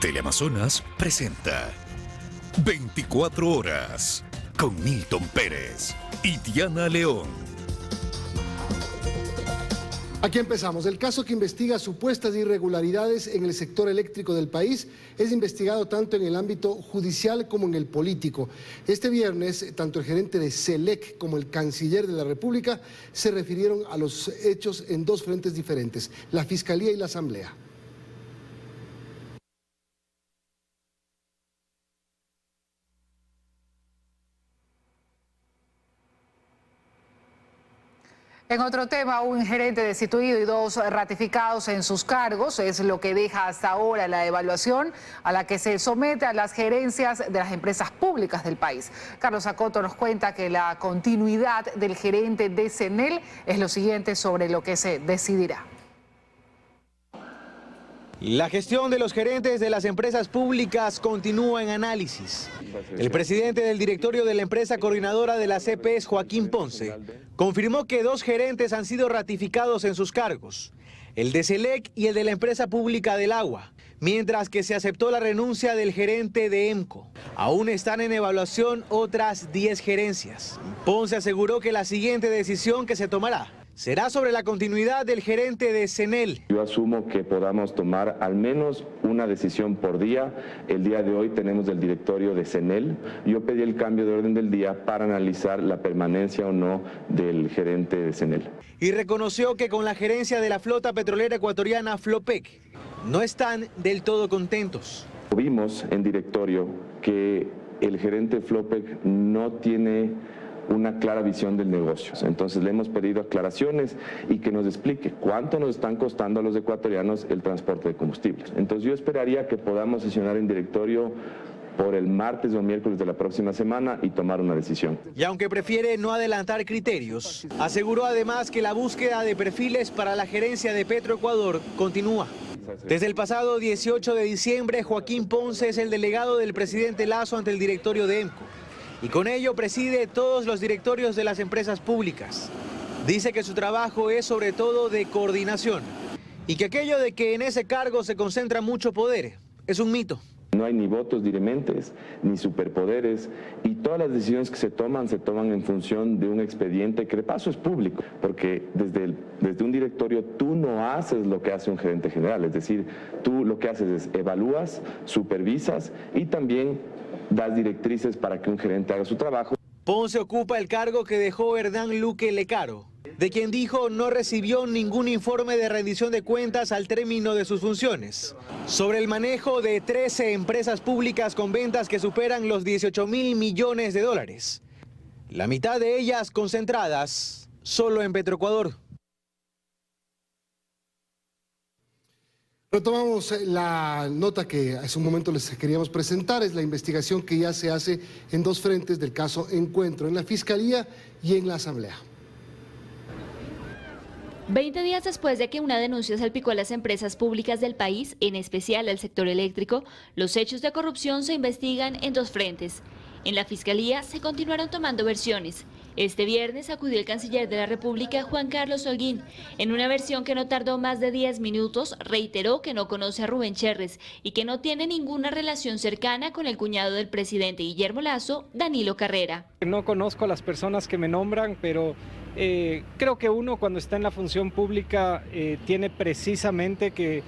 Teleamazonas presenta 24 horas con Milton Pérez y Diana León. Aquí empezamos. El caso que investiga supuestas irregularidades en el sector eléctrico del país es investigado tanto en el ámbito judicial como en el político. Este viernes, tanto el gerente de SELEC como el canciller de la República se refirieron a los hechos en dos frentes diferentes, la Fiscalía y la Asamblea. En otro tema, un gerente destituido y dos ratificados en sus cargos es lo que deja hasta ahora la evaluación a la que se somete a las gerencias de las empresas públicas del país. Carlos Acoto nos cuenta que la continuidad del gerente de CENEL es lo siguiente sobre lo que se decidirá. La gestión de los gerentes de las empresas públicas continúa en análisis. El presidente del directorio de la empresa coordinadora de las EPS, Joaquín Ponce, confirmó que dos gerentes han sido ratificados en sus cargos, el de SELEC y el de la empresa pública del agua, mientras que se aceptó la renuncia del gerente de EMCO. Aún están en evaluación otras 10 gerencias. Ponce aseguró que la siguiente decisión que se tomará será sobre la continuidad del gerente de CENEL. Yo asumo que podamos tomar al menos una decisión por día. El día de hoy tenemos el directorio de CENEL. Yo pedí el cambio de orden del día para analizar la permanencia o no del gerente de CENEL. Y reconoció que con la gerencia de la flota petrolera ecuatoriana Flopec no están del todo contentos. Vimos en directorio que el gerente de Flopec no tiene una clara visión del negocio. Entonces le hemos pedido aclaraciones y que nos explique cuánto nos están costando a los ecuatorianos el transporte de combustibles. Entonces yo esperaría que podamos sesionar en directorio por el martes o miércoles de la próxima semana y tomar una decisión. Y aunque prefiere no adelantar criterios, aseguró además que la búsqueda de perfiles para la gerencia de Petroecuador continúa. Desde el pasado 18 de diciembre, Joaquín Ponce es el delegado del presidente Lasso ante el directorio de EMCO. Y con ello preside todos los directorios de las empresas públicas. Dice que su trabajo es sobre todo de coordinación y que aquello de que en ese cargo se concentra mucho poder es un mito. No hay ni votos dirimentes, ni superpoderes, y todas las decisiones que se toman en función de un expediente que de paso es público, porque desde un directorio tú no haces lo que hace un gerente general, es decir, tú lo que haces es evalúas, supervisas y también das directrices para que un gerente haga su trabajo. Ponce ocupa el cargo que dejó Hernán Luque Lecaro, de quien dijo no recibió ningún informe de rendición de cuentas al término de sus funciones. Sobre el manejo de 13 empresas públicas con ventas que superan los 18.000 millones de dólares. La mitad de ellas concentradas solo en Petroecuador. Retomamos la nota que hace un momento les queríamos presentar, es la investigación que ya se hace en dos frentes del caso Encuentro, en la Fiscalía y en la Asamblea. 20 días después de que una denuncia salpicó a las empresas públicas del país, en especial al sector eléctrico, los hechos de corrupción se investigan en dos frentes. En la Fiscalía se continuaron tomando versiones. Este viernes acudió el canciller de la República, Juan Carlos Holguín. En una versión que no tardó más de 10 minutos, reiteró que no conoce a Rubén Cherres y que no tiene ninguna relación cercana con el cuñado del presidente Guillermo Lasso, Danilo Carrera. No conozco a las personas que me nombran, pero creo que uno cuando está en la función pública tiene precisamente que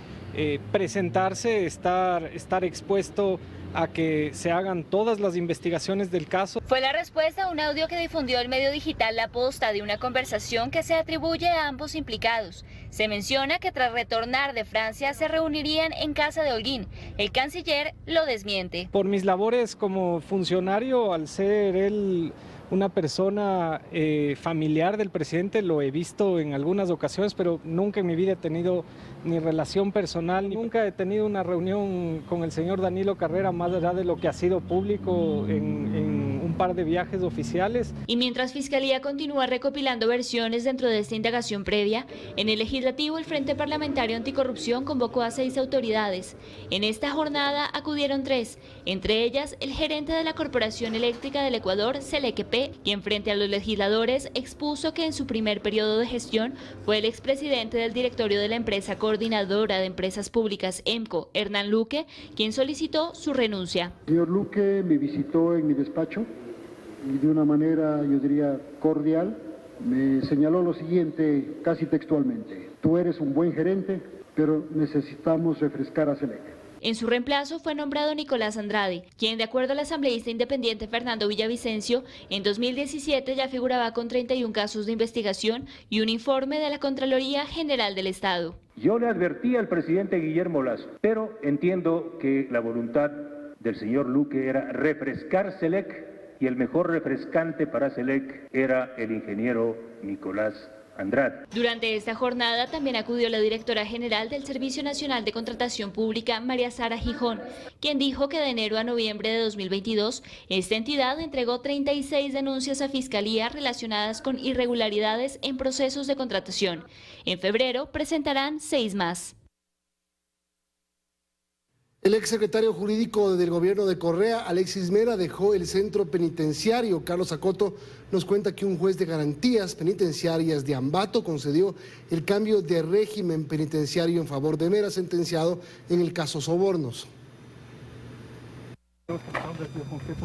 presentarse, estar expuesto a que se hagan todas las investigaciones del caso. Fue la respuesta a un audio que difundió el medio digital La Posta de una conversación que se atribuye a ambos implicados. Se menciona que tras retornar de Francia se reunirían en casa de Holguín. El canciller lo desmiente. Por mis labores como funcionario, al ser él una persona familiar del presidente, lo he visto en algunas ocasiones, pero nunca en mi vida he tenido ni relación personal, nunca he tenido una reunión con el señor Danilo Carrera más allá de lo que ha sido público en un un par de viajes oficiales. Y mientras Fiscalía continúa recopilando versiones dentro de esta indagación previa, en el Legislativo el Frente Parlamentario Anticorrupción convocó a 6 autoridades. En esta jornada acudieron 3, entre ellas el gerente de la Corporación Eléctrica del Ecuador, Selequep, quien frente a los legisladores expuso que en su primer periodo de gestión fue el expresidente del directorio de la empresa coordinadora de empresas públicas EMCO, Hernán Luque, quien solicitó su renuncia. El señor Luque me visitó en mi despacho y de una manera, yo diría, cordial, me señaló lo siguiente, casi textualmente: tú eres un buen gerente, pero necesitamos refrescar a Selec. En su reemplazo fue nombrado Nicolás Andrade, quien de acuerdo al asambleísta independiente Fernando Villavicencio, en 2017 ya figuraba con 31 casos de investigación y un informe de la Contraloría General del Estado. Yo le advertí al presidente Guillermo Lasso, pero entiendo que la voluntad del señor Luque era refrescar Selec y el mejor refrescante para Selec era el ingeniero Nicolás Andrade. Durante esta jornada también acudió la directora general del Servicio Nacional de Contratación Pública, María Sara Gijón, quien dijo que de enero a noviembre de 2022 esta entidad entregó 36 denuncias a Fiscalía relacionadas con irregularidades en procesos de contratación. En febrero presentarán 6 más. El exsecretario jurídico del gobierno de Correa, Alexis Mera, dejó el centro penitenciario. Carlos Acoto nos cuenta que un juez de garantías penitenciarias de Ambato concedió el cambio de régimen penitenciario en favor de Mera, sentenciado en el caso Sobornos.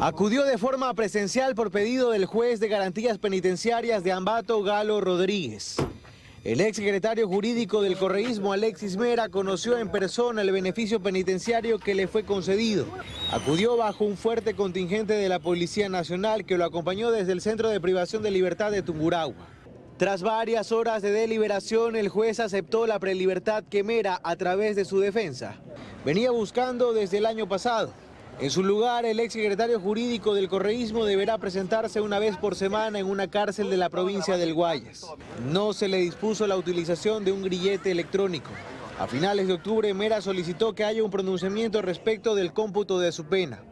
Acudió de forma presencial por pedido del juez de garantías penitenciarias de Ambato, Galo Rodríguez. El exsecretario jurídico del correísmo, Alexis Mera, conoció en persona el beneficio penitenciario que le fue concedido. Acudió bajo un fuerte contingente de la Policía Nacional que lo acompañó desde el Centro de Privación de Libertad de Tungurahua. Tras varias horas de deliberación, el juez aceptó la prelibertad que Mera, a través de su defensa, venía buscando desde el año pasado. En su lugar, el exsecretario jurídico del correísmo deberá presentarse una vez por semana en una cárcel de la provincia del Guayas. No se le dispuso la utilización de un grillete electrónico. A finales de octubre, Mera solicitó que haya un pronunciamiento respecto del cómputo de su pena.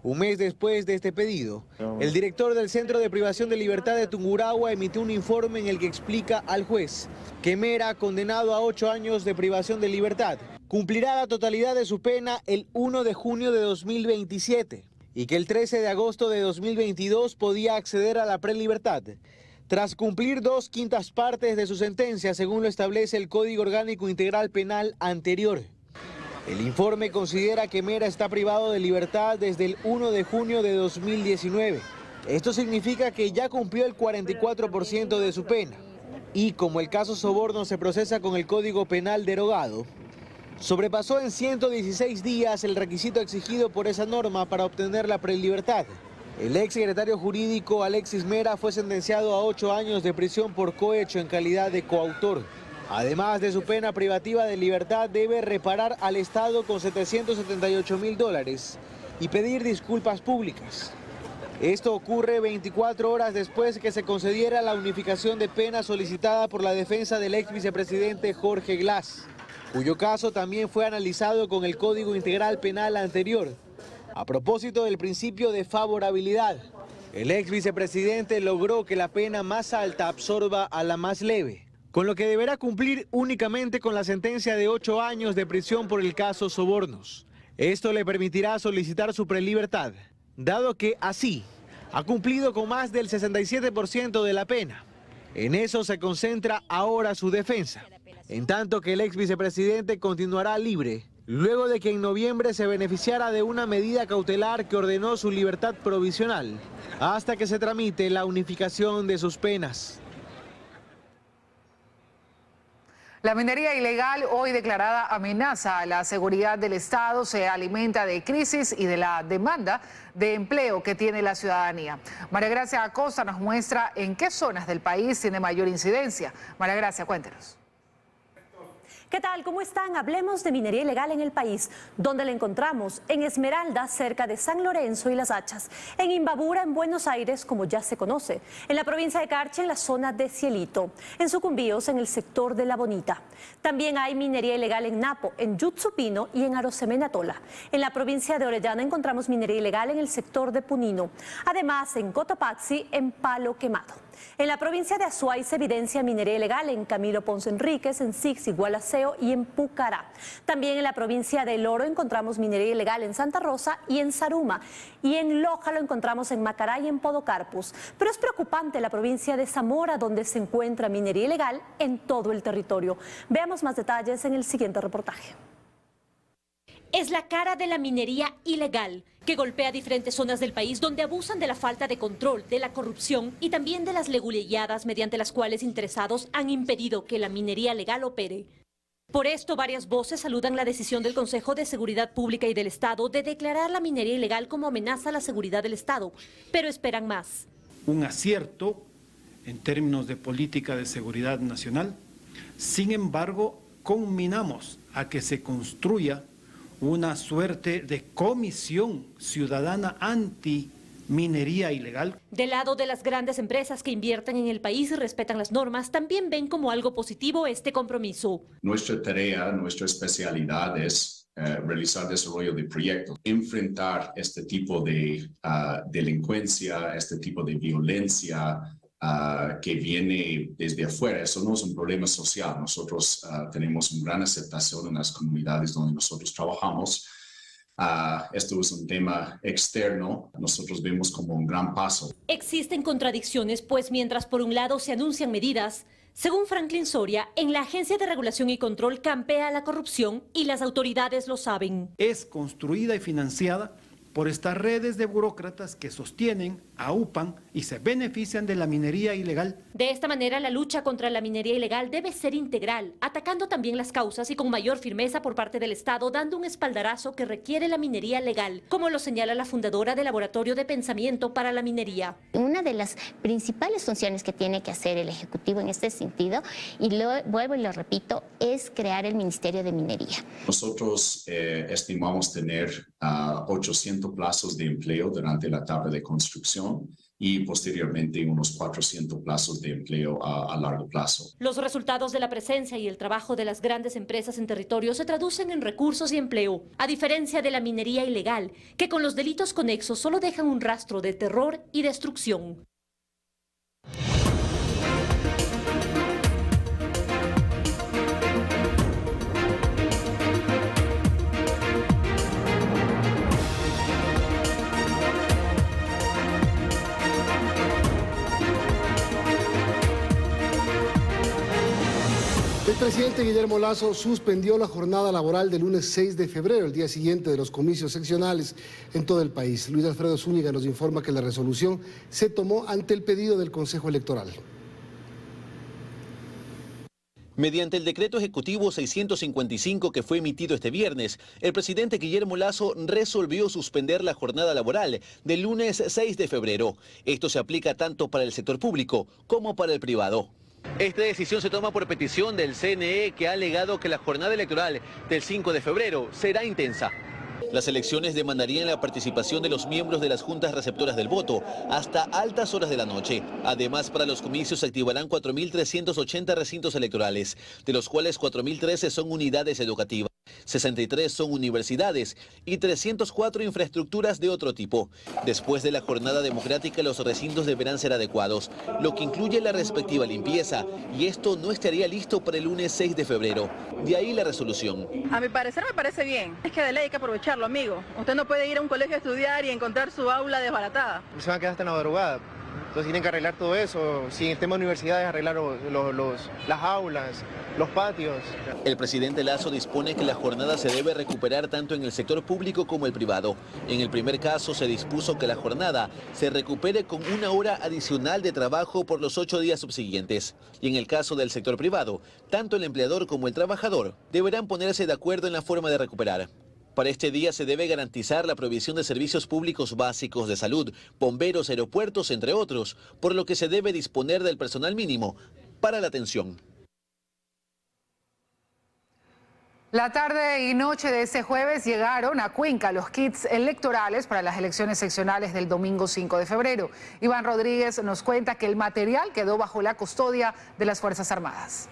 Un mes después de este pedido, el director del Centro de Privación de Libertad de Tungurahua emitió un informe en el que explica al juez que Mera, condenado a 8 años de privación de libertad, cumplirá la totalidad de su pena el 1 de junio de 2027 y que el 13 de agosto de 2022 podía acceder a la prelibertad tras cumplir 2/5 partes de su sentencia, según lo establece el Código Orgánico Integral Penal anterior. El informe considera que Mera está privado de libertad desde el 1 de junio de 2019. Esto significa que ya cumplió el 44% de su pena. Y como el caso Soborno se procesa con el Código Penal derogado, sobrepasó en 116 días el requisito exigido por esa norma para obtener la prelibertad. El exsecretario jurídico Alexis Mera fue sentenciado a 8 años de prisión por cohecho en calidad de coautor. Además de su pena privativa de libertad, debe reparar al Estado con $778.000 y pedir disculpas públicas. Esto ocurre 24 horas después que se concediera la unificación de pena solicitada por la defensa del ex vicepresidente Jorge Glass, cuyo caso también fue analizado con el Código Integral Penal anterior. A propósito del principio de favorabilidad, el ex vicepresidente logró que la pena más alta absorba a la más leve, con lo que deberá cumplir únicamente con la sentencia de 8 años de prisión por el caso Sobornos. Esto le permitirá solicitar su prelibertad, dado que así ha cumplido con más del 67% de la pena. En eso se concentra ahora su defensa, en tanto que el ex vicepresidente continuará libre, luego de que en noviembre se beneficiara de una medida cautelar que ordenó su libertad provisional, hasta que se tramite la unificación de sus penas. La minería ilegal, hoy declarada amenaza a la seguridad del Estado, se alimenta de crisis y de la demanda de empleo que tiene la ciudadanía. María Gracia Acosta nos muestra en qué zonas del país tiene mayor incidencia. María Gracia, cuéntenos. ¿Qué tal? ¿Cómo están? Hablemos de minería ilegal en el país. ¿Dónde la encontramos? En Esmeralda, cerca de San Lorenzo y Las Hachas. En Imbabura, en Buenos Aires, como ya se conoce. En la provincia de Carchi, en la zona de Cielito. En Sucumbíos, en el sector de La Bonita. También hay minería ilegal en Napo, en Yutsupino y en Arosemena Tola. En la provincia de Orellana encontramos minería ilegal en el sector de Punino. Además, en Cotopaxi, en Palo Quemado. En la provincia de Azuay se evidencia minería ilegal en Camilo Ponce Enríquez, en Sixi, Gualaceo y en Pucará. También en la provincia de El Oro encontramos minería ilegal en Santa Rosa y en Saruma. Y en Loja lo encontramos en Macará y en Podocarpus. Pero es preocupante la provincia de Zamora, donde se encuentra minería ilegal en todo el territorio. Veamos más detalles en el siguiente reportaje. Es la cara de la minería ilegal, que golpea diferentes zonas del país donde abusan de la falta de control, de la corrupción y también de las leguleyadas mediante las cuales interesados han impedido que la minería legal opere. Por esto, varias voces saludan la decisión del Consejo de Seguridad Pública y del Estado de declarar la minería ilegal como amenaza a la seguridad del Estado, pero esperan más. Un acierto en términos de política de seguridad nacional. Sin embargo, conminamos a que se construya una suerte de comisión ciudadana anti-minería ilegal. Del lado de las grandes empresas que invierten en el país y respetan las normas, también ven como algo positivo este compromiso. Nuestra tarea, nuestra especialidad es realizar desarrollo de proyectos, enfrentar este tipo de delincuencia, este tipo de violencia que viene desde afuera. Eso no es un problema social. Nosotros tenemos una gran aceptación en las comunidades donde nosotros trabajamos. Esto es un tema externo. Nosotros vemos como un gran paso. Existen contradicciones, pues mientras por un lado se anuncian medidas, según Franklin Soria, en la Agencia de Regulación y Control campea la corrupción y las autoridades lo saben. Es construida y financiada por estas redes de burócratas que sostienen, aupan y se benefician de la minería ilegal. De esta manera, la lucha contra la minería ilegal debe ser integral, atacando también las causas y con mayor firmeza por parte del Estado, dando un espaldarazo que requiere la minería legal, como lo señala la fundadora del Laboratorio de Pensamiento para la Minería. Una de las principales funciones que tiene que hacer el Ejecutivo en este sentido, y vuelvo y lo repito, es crear el Ministerio de Minería. Nosotros estimamos tener 800 plazos de empleo durante la etapa de construcción y posteriormente unos 400 plazos de empleo a largo plazo. Los resultados de la presencia y el trabajo de las grandes empresas en territorio se traducen en recursos y empleo, a diferencia de la minería ilegal, que con los delitos conexos solo dejan un rastro de terror y destrucción. El presidente Guillermo Lasso suspendió la jornada laboral del lunes 6 de febrero, el día siguiente de los comicios seccionales en todo el país. Luis Alfredo Zúñiga nos informa que la resolución se tomó ante el pedido del Consejo Electoral. Mediante el decreto ejecutivo 655 que fue emitido este viernes, el presidente Guillermo Lasso resolvió suspender la jornada laboral del lunes 6 de febrero. Esto se aplica tanto para el sector público como para el privado. Esta decisión se toma por petición del CNE, que ha alegado que la jornada electoral del 5 de febrero será intensa. Las elecciones demandarían la participación de los miembros de las juntas receptoras del voto hasta altas horas de la noche. Además, para los comicios se activarán 4.380 recintos electorales, de los cuales 4.013 son unidades educativas, 63 son universidades y 304 infraestructuras de otro tipo. Después de la jornada democrática, los recintos deberán ser adecuados, lo que incluye la respectiva limpieza, y esto no estaría listo para el lunes 6 de febrero. De ahí la resolución. A mi parecer me parece bien. Es que de ley hay que aprovecharlo, amigo. Usted no puede ir a un colegio a estudiar y encontrar su aula desbaratada. Se van a quedar hasta en la madrugada. Entonces tienen que arreglar todo eso. Si en el tema de universidades, arreglar las aulas, los patios. El presidente Lasso dispone que la jornada se debe recuperar tanto en el sector público como el privado. En el primer caso se dispuso que la jornada se recupere con 1 hora adicional de trabajo por los 8 días subsiguientes. Y en el caso del sector privado, tanto el empleador como el trabajador deberán ponerse de acuerdo en la forma de recuperar. Para este día se debe garantizar la provisión de servicios públicos básicos de salud, bomberos, aeropuertos, entre otros, por lo que se debe disponer del personal mínimo para la atención. La tarde y noche de ese jueves llegaron a Cuenca los kits electorales para las elecciones seccionales del domingo 5 de febrero. Iván Rodríguez nos cuenta que el material quedó bajo la custodia de las Fuerzas Armadas.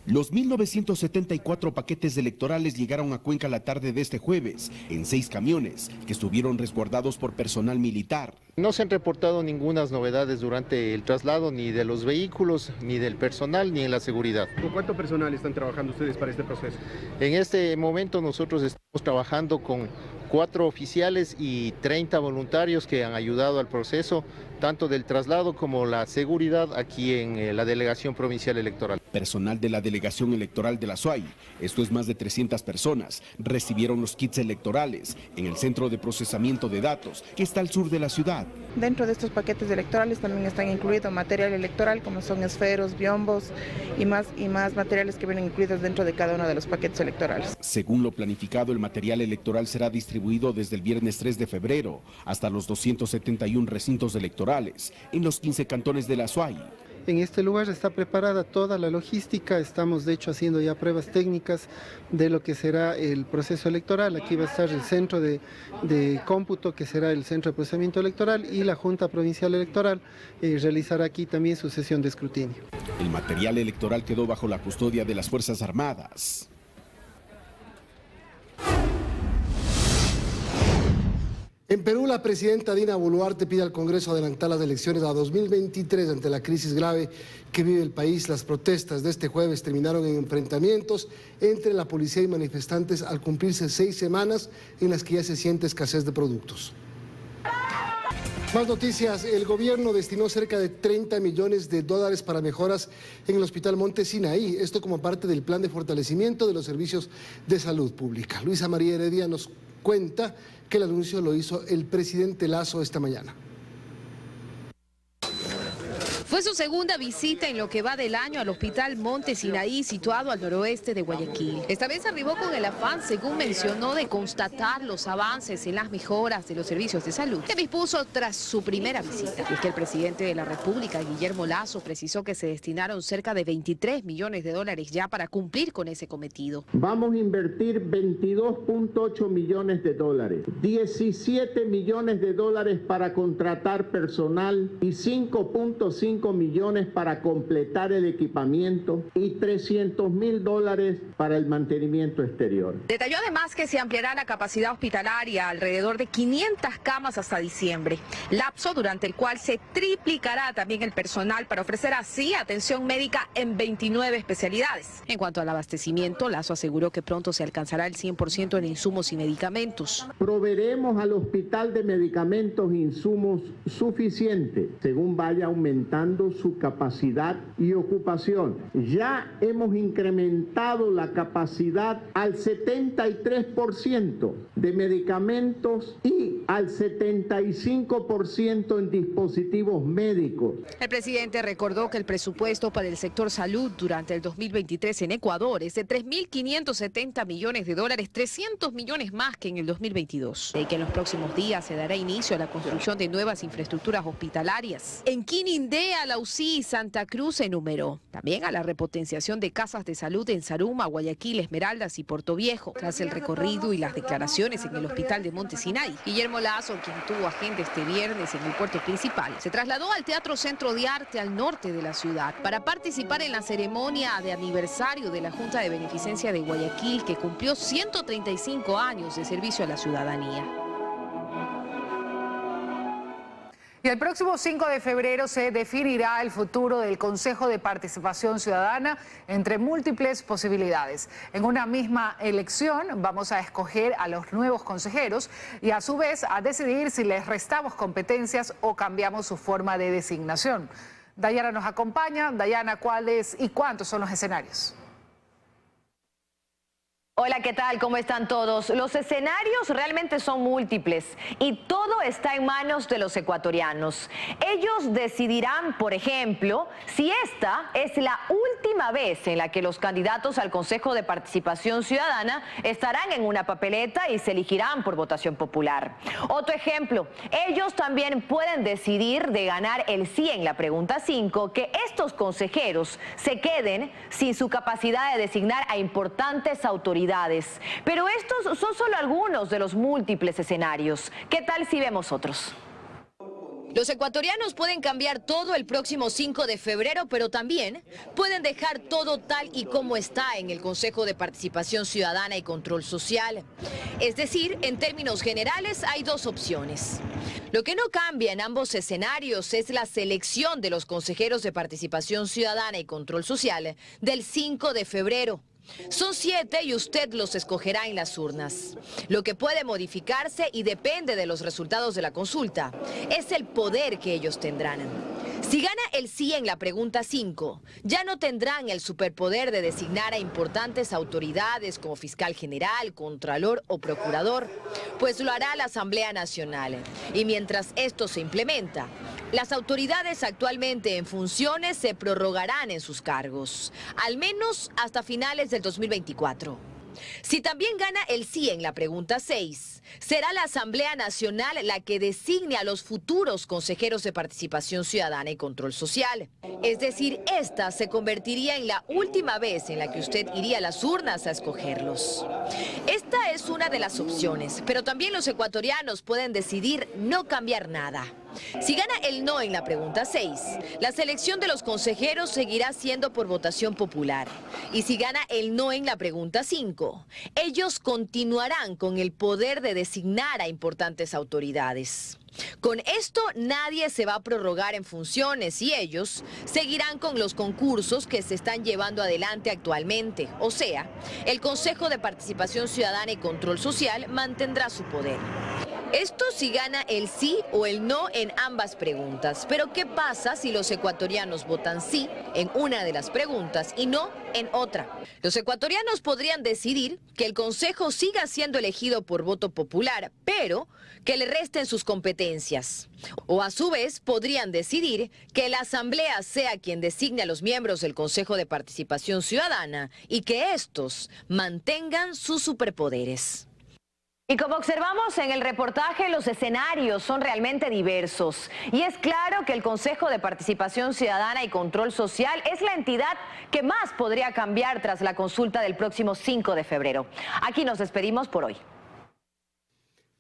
Los 1.974 paquetes electorales llegaron a Cuenca la tarde de este jueves en 6 camiones que estuvieron resguardados por personal militar. No se han reportado ninguna novedades durante el traslado, ni de los vehículos, ni del personal, ni en la seguridad. ¿Con cuánto personal están trabajando ustedes para este proceso? En este momento nosotros estamos trabajando con 4 oficiales y 30 voluntarios que han ayudado al proceso, tanto del traslado como la seguridad aquí en la Delegación Provincial Electoral. Personal de la Delegación Electoral de la SUAY, esto es más de 300 personas, recibieron los kits electorales en el Centro de Procesamiento de Datos, que está al sur de la ciudad. Dentro de estos paquetes electorales también están incluidos material electoral, como son esferos, biombos y más materiales que vienen incluidos dentro de cada uno de los paquetes electorales. Según lo planificado, el material electoral será distribuido desde el viernes 3 de febrero hasta los 271 recintos electorales en los 15 cantones de la SUAY. En este lugar está preparada toda la logística, estamos de hecho haciendo ya pruebas técnicas de lo que será el proceso electoral. Aquí va a estar el centro de cómputo, que será el centro de procesamiento electoral, y la Junta Provincial Electoral realizará aquí también su sesión de escrutinio. El material electoral quedó bajo la custodia de las Fuerzas Armadas. En Perú, la presidenta Dina Boluarte pide al Congreso adelantar las elecciones a 2023 ante la crisis grave que vive el país. Las protestas de este jueves terminaron en enfrentamientos entre la policía y manifestantes al cumplirse 6 semanas en las que ya se siente escasez de productos. Más noticias. El gobierno destinó cerca de $30 millones para mejoras en el Hospital Monte Sinaí, esto como parte del plan de fortalecimiento de los servicios de salud pública. Luisa María Heredia nos cuenta que el anuncio lo hizo el presidente Lasso esta mañana. Fue su segunda visita en lo que va del año al Hospital Monte Sinaí, situado al noroeste de Guayaquil. Esta vez arribó con el afán, según mencionó, de constatar los avances en las mejoras de los servicios de salud que dispuso tras su primera visita. Y es que el presidente de la República, Guillermo Lasso, precisó que se destinaron cerca de $23 millones ya para cumplir con ese cometido. Vamos a invertir $22.8 millones, $17 millones para contratar personal y 5.5 millones para completar el equipamiento y $300.000 para el mantenimiento exterior. Detalló además que se ampliará la capacidad hospitalaria a alrededor de 500 camas hasta diciembre, lapso durante el cual se triplicará también el personal para ofrecer así atención médica en 29 especialidades. En cuanto al abastecimiento, Lasso aseguró que pronto se alcanzará el 100% en insumos y medicamentos. Proveeremos al hospital de medicamentos e insumos suficientes según vaya aumentando su capacidad y ocupación. Ya hemos incrementado la capacidad al 73% de medicamentos y al 75% en dispositivos médicos. El presidente recordó que el presupuesto para el sector salud durante el 2023 en Ecuador es de $3.570 millones, 300 millones más que en el 2022. Y que en los próximos días se dará inicio a la construcción de nuevas infraestructuras hospitalarias. En Quinindea, la UCI y Santa Cruz se enumeró. También a la repotenciación de casas de salud en Zaruma, Guayaquil, Esmeraldas y Puerto Viejo. Tras el recorrido y las declaraciones en el Hospital de Monte Sinaí, Guillermo Lasso, quien tuvo agenda este viernes en el puerto principal, se trasladó al Teatro Centro de Arte al norte de la ciudad para participar en la ceremonia de aniversario de la Junta de Beneficencia de Guayaquil, que cumplió 135 años de servicio a la ciudadanía. Y el próximo 5 de febrero se definirá el futuro del Consejo de Participación Ciudadana entre múltiples posibilidades. En una misma elección vamos a escoger a los nuevos consejeros y a su vez a decidir si les restamos competencias o cambiamos su forma de designación. Dayana nos acompaña. Dayana, ¿cuáles y cuántos son los escenarios? Hola, ¿qué tal? ¿Cómo están todos? Los escenarios realmente son múltiples y todo está en manos de los ecuatorianos. Ellos decidirán, por ejemplo, si esta es la última vez en la que los candidatos al Consejo de Participación Ciudadana estarán en una papeleta y se elegirán por votación popular. Otro ejemplo, ellos también pueden decidir de ganar el sí en la pregunta 5, que estos consejeros se queden sin su capacidad de designar a importantes autoridades. Pero estos son solo algunos de los múltiples escenarios. ¿Qué tal si vemos otros? Los ecuatorianos pueden cambiar todo el próximo 5 de febrero, pero también pueden dejar todo tal y como está en el Consejo de Participación Ciudadana y Control Social. Es decir, en términos generales hay dos opciones. Lo que no cambia en ambos escenarios es la selección de los consejeros de Participación Ciudadana y Control Social del 5 de febrero. Son 7 y usted los escogerá en las urnas. Lo que puede modificarse y depende de los resultados de la consulta es el poder que ellos tendrán. Si gana el sí en la pregunta 5, ya no tendrán el superpoder de designar a importantes autoridades como fiscal general, contralor o procurador, pues lo hará la Asamblea Nacional. Y mientras esto se implementa, las autoridades actualmente en funciones se prorrogarán en sus cargos, al menos hasta finales del 2024. Si también gana el sí en la pregunta 6, será la Asamblea Nacional la que designe a los futuros consejeros de Participación Ciudadana y Control Social. Es decir, esta se convertiría en la última vez en la que usted iría a las urnas a escogerlos. Esta es una de las opciones, pero también los ecuatorianos pueden decidir no cambiar nada. Si gana el no en la pregunta 6, la selección de los consejeros seguirá siendo por votación popular. Y si gana el no en la pregunta 5, ellos continuarán con el poder de designar a importantes autoridades. Con esto nadie se va a prorrogar en funciones y ellos seguirán con los concursos que se están llevando adelante actualmente. O sea, el Consejo de Participación Ciudadana y Control Social mantendrá su poder. Esto si gana el sí o el no en ambas preguntas. Pero ¿qué pasa si los ecuatorianos votan sí en una de las preguntas y no en otra? Los ecuatorianos podrían decidir que el Consejo siga siendo elegido por voto popular, pero que le resten sus competencias. O a su vez podrían decidir que la Asamblea sea quien designe a los miembros del Consejo de Participación Ciudadana y que estos mantengan sus superpoderes. Y como observamos en el reportaje, los escenarios son realmente diversos. Y es claro que el Consejo de Participación Ciudadana y Control Social es la entidad que más podría cambiar tras la consulta del próximo 5 de febrero. Aquí nos despedimos por hoy.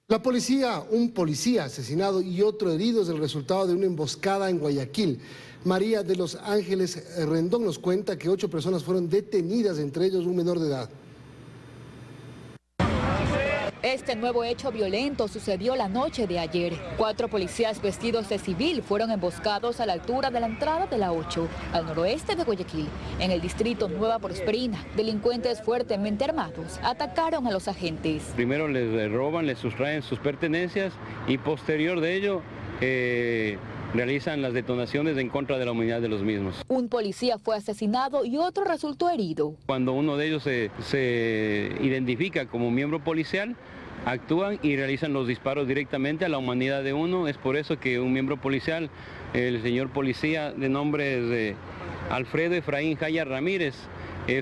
La policía, un policía asesinado y otro herido es el resultado de una emboscada en Guayaquil. María de los Ángeles Rendón nos cuenta que 8 personas fueron detenidas, entre ellos un menor de edad. Este nuevo hecho violento sucedió la noche de ayer. 4 policías vestidos de civil fueron emboscados a la altura de la entrada de la 8, al noroeste de Guayaquil. En el distrito Nueva Prosperina, delincuentes fuertemente armados atacaron a los agentes. Primero les roban, les sustraen sus pertenencias y posterior de ello realizan las detonaciones en contra de la unidad de los mismos. Un policía fue asesinado y otro resultó herido. Cuando uno de ellos se identifica como miembro policial, actúan y realizan los disparos directamente a la humanidad de uno. Es por eso que un miembro policial, el señor policía de nombre Alfredo Efraín Jaya Ramírez,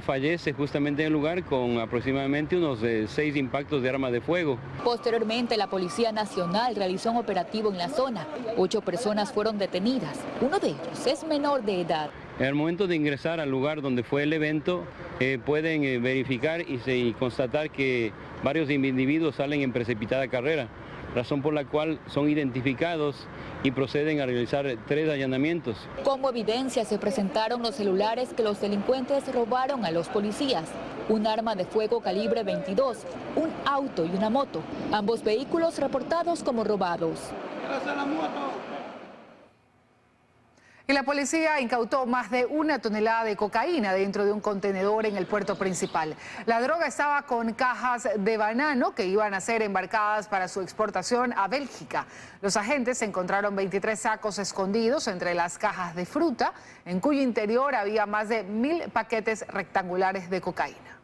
fallece justamente en el lugar con aproximadamente unos 6 impactos de arma de fuego. Posteriormente, la Policía Nacional realizó un operativo en la zona. 8 personas fueron detenidas. Uno de ellos es menor de edad. Al momento de ingresar al lugar donde fue el evento, pueden verificar y constatar que varios individuos salen en precipitada carrera, razón por la cual son identificados y proceden a realizar 3 allanamientos. Como evidencia se presentaron los celulares que los delincuentes robaron a los policías, un arma de fuego calibre 22, un auto y una moto, ambos vehículos reportados como robados. Y la policía incautó más de 1 tonelada de cocaína dentro de un contenedor en el puerto principal. La droga estaba con cajas de banano que iban a ser embarcadas para su exportación a Bélgica. Los agentes encontraron 23 sacos escondidos entre las cajas de fruta, en cuyo interior había más de 1000 paquetes rectangulares de cocaína.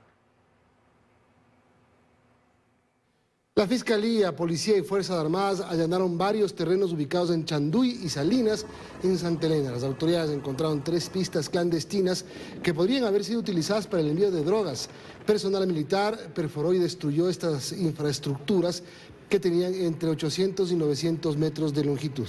La Fiscalía, Policía y Fuerzas Armadas allanaron varios terrenos ubicados en Chanduy y Salinas, en Santa Elena. Las autoridades encontraron 3 pistas clandestinas que podrían haber sido utilizadas para el envío de drogas. Personal militar perforó y destruyó estas infraestructuras que tenían entre 800 y 900 metros de longitud.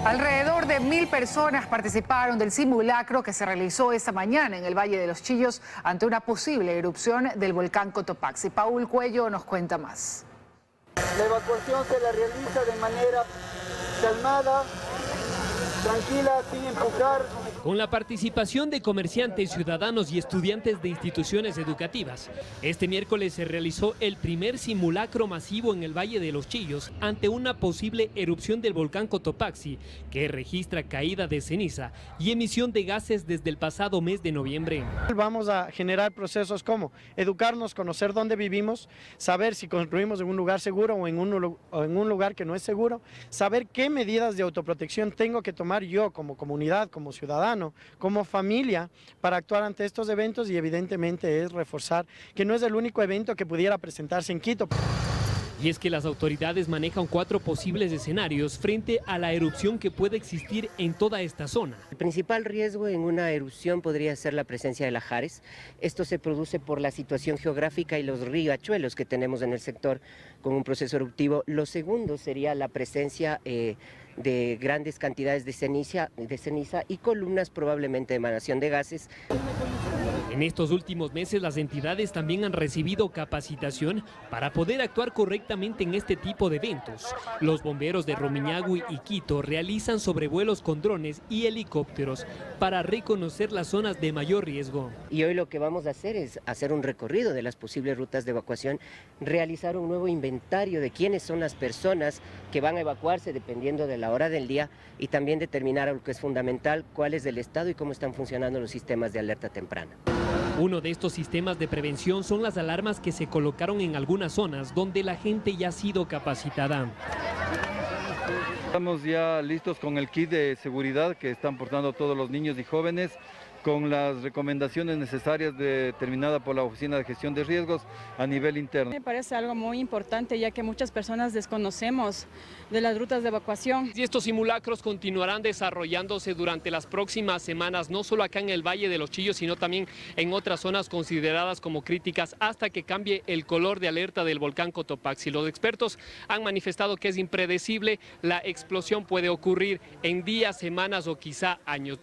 Alrededor de 1000 personas participaron del simulacro que se realizó esta mañana en el Valle de los Chillos ante una posible erupción del volcán Cotopaxi. Paul Cuello nos cuenta más. La evacuación se la realiza de manera calmada, tranquila, sin empujar. Con la participación de comerciantes, ciudadanos y estudiantes de instituciones educativas, este miércoles se realizó el primer simulacro masivo en el Valle de los Chillos ante una posible erupción del volcán Cotopaxi, que registra caída de ceniza y emisión de gases desde el pasado mes de noviembre. Vamos a generar procesos como educarnos, conocer dónde vivimos, saber si construimos en un lugar seguro o en un lugar que no es seguro, saber qué medidas de autoprotección tengo que tomar yo como comunidad, como ciudadano, como familia, para actuar ante estos eventos, y evidentemente es reforzar que no es el único evento que pudiera presentarse en Quito. Y es que las autoridades manejan 4 posibles escenarios frente a la erupción que puede existir en toda esta zona. El principal riesgo en una erupción podría ser la presencia de lahares. Esto se produce por la situación geográfica y los riachuelos que tenemos en el sector con un proceso eruptivo. Lo segundo sería la presencia de grandes cantidades de ceniza y columnas, probablemente de emanación de gases. En estos últimos meses las entidades también han recibido capacitación para poder actuar correctamente en este tipo de eventos. Los bomberos de Rumiñahui y Quito realizan sobrevuelos con drones y helicópteros para reconocer las zonas de mayor riesgo. Y hoy lo que vamos a hacer es hacer un recorrido de las posibles rutas de evacuación, realizar un nuevo inventario de quiénes son las personas que van a evacuarse dependiendo de la hora del día, y también determinar lo que es fundamental, cuál es el estado y cómo están funcionando los sistemas de alerta temprana. Uno de estos sistemas de prevención son las alarmas que se colocaron en algunas zonas donde la gente ya ha sido capacitada. Estamos ya listos con el kit de seguridad que están portando todos los niños y jóvenes, con las recomendaciones necesarias determinadas por la Oficina de Gestión de Riesgos a nivel interno. Me parece algo muy importante, ya que muchas personas desconocemos de las rutas de evacuación. Y estos simulacros continuarán desarrollándose durante las próximas semanas, no solo acá en el Valle de los Chillos, sino también en otras zonas consideradas como críticas, hasta que cambie el color de alerta del volcán Cotopaxi. Los expertos han manifestado que es impredecible, la explosión puede ocurrir en días, semanas o quizá años.